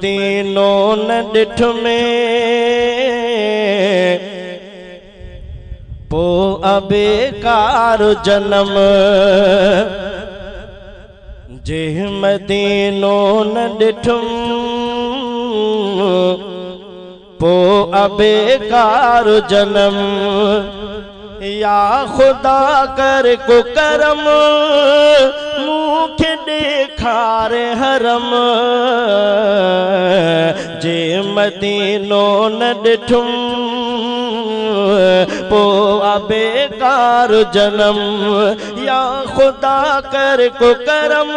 मदीनो न ॾिठ में पो अबेकार जन्म जे मदीनो न ॾिठुम पो अबेकार जन्म या खुदा कर को करम मुखे देखार हरम जे मदीनो न ॾिठुम पो अबेकार जन्म या खुदा कर को करम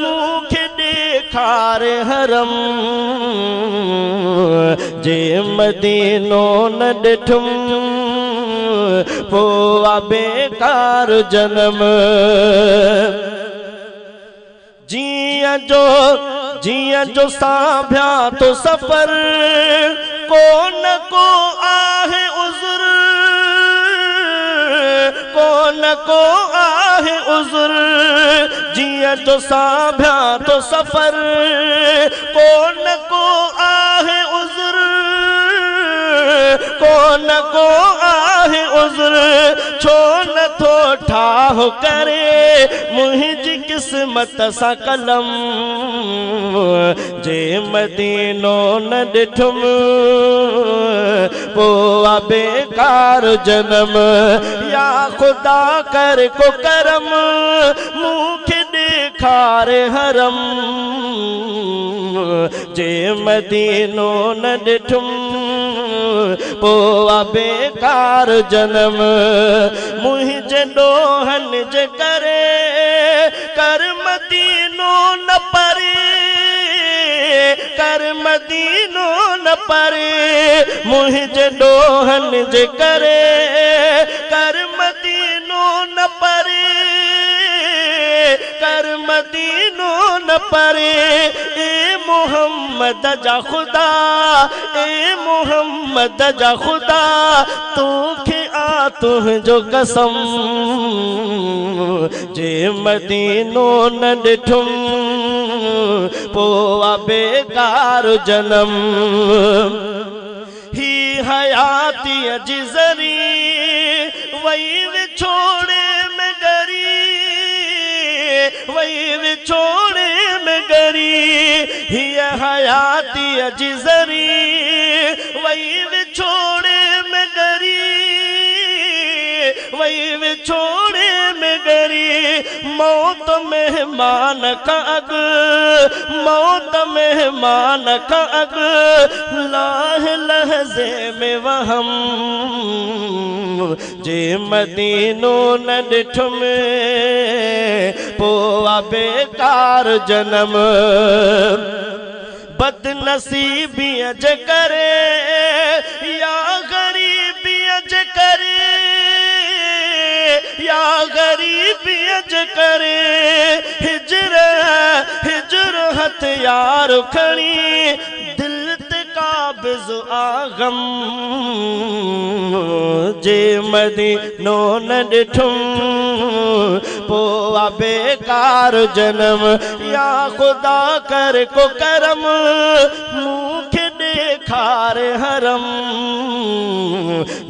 मुखे देखार हरम जे मदीनो न ॾिठुम पो अबेकार जन्म जिया जो साभ्या तो सफर को न को आहे उज़्र को न को आहे उज़्र जिया जो साभ्या तो सफर को न को आहे उज़्र को न को आहे उज़्र छो न थो ठाहो करे मुंहिंजी किस्मत सा कलम जे मदीनो न ॾिठुम पो अबेकार जन्म या खुदा कर को करम मुखे देखार हरम जे मदीनो न ॾिठुम पो अबेकार जन्म मुंहिंजे ॾोहन जे करे कर मदीनो न परे कर मदीनो न परे मुंहिंजे ॾोहन जे करे कर मदीनो न परे कर मदीनो न परे ए मोहम्मद जा खुदा ए मोहम्मद जा खुदा तोखे आ तुझो कसम जे मदीनो न ॾिठुम पो अबेकार जन्म ही हयाती जी ज़री वही विछोड़े में गरी वही विछोड़े में गरी ही हयाती जी ज़री वही विछोड़े में गरी वही विछोड़े में गरी मौत मेहमान का अग मौत मेहमान का अग लाह लहज़े में वहम जे मदीनो न ॾिठुम पो अबेकार जन्म बदनसीबीअ जे करे या गरीबीअ जे करे या गरीबीअ जे करे हिजर हथियार खणी दिल ते काबिज़ आगम जे मदीनो न ॾिठुम पो अबेकार जन्म या खुदा कर को करम मुखे देखार हरम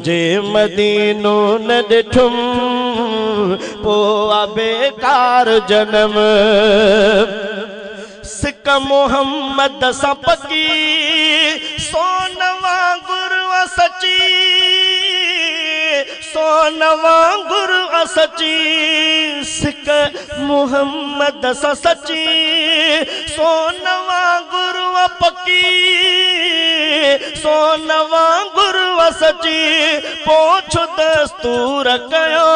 जे मदीनो न ॾिठुम पो अबेकार जन्म सिक मोहम्मद सा पकी सोनवा गुरु सची सोनवा गुरु सची सिक मोहम्मद सा सची सोनवा गुरु पकी सोनवा गुरु सची पोछ दस्तूर कयो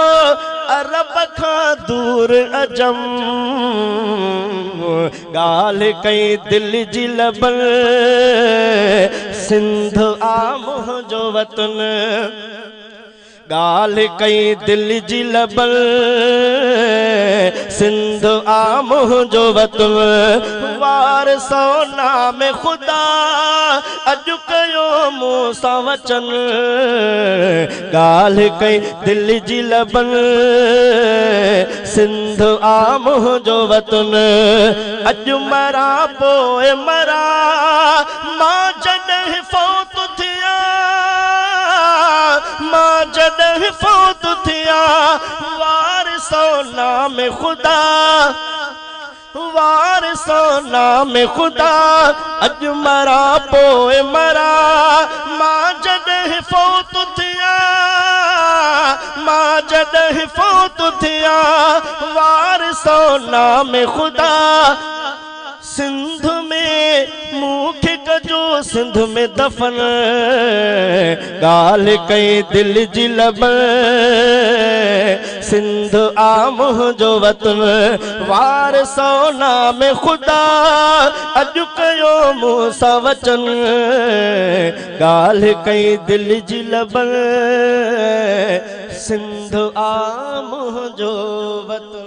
अरब खां दूर अजम गाल कई दिल जी लबल सिंध आ मुंहिंजो वतन गाल कई दिल जी लबल सिंध आ मुंहिंजो वतन वार सोना में खुदा अॼु कयो मूं सां वचन गाल कई दिल जी लबल सिंध आ मुंहिंजो वतन अॼु मरा पोइ मरा मां जॾहिं फौत थिया, मां जॾहिं फौत थिया, वारिसो नाम खुदा, वारिसो नाम खुदा, अॼु मरा पोइ मरा। मां जॾहिं फौत थिया, मां जॾहिं फौत थिया, वारिसो नाम खुदा। सिंध में मूंखे कजो, सिंध में दफन, ॻाल्हि कई दिल जी लबन, सिंध आ मुंहिंजो वतन, वारिसो नाम खुदा, अॼु कयो मूं सां वचन, ॻाल्हि कई दिल जी लबन, सिंध आ मुंहिंजो वतन।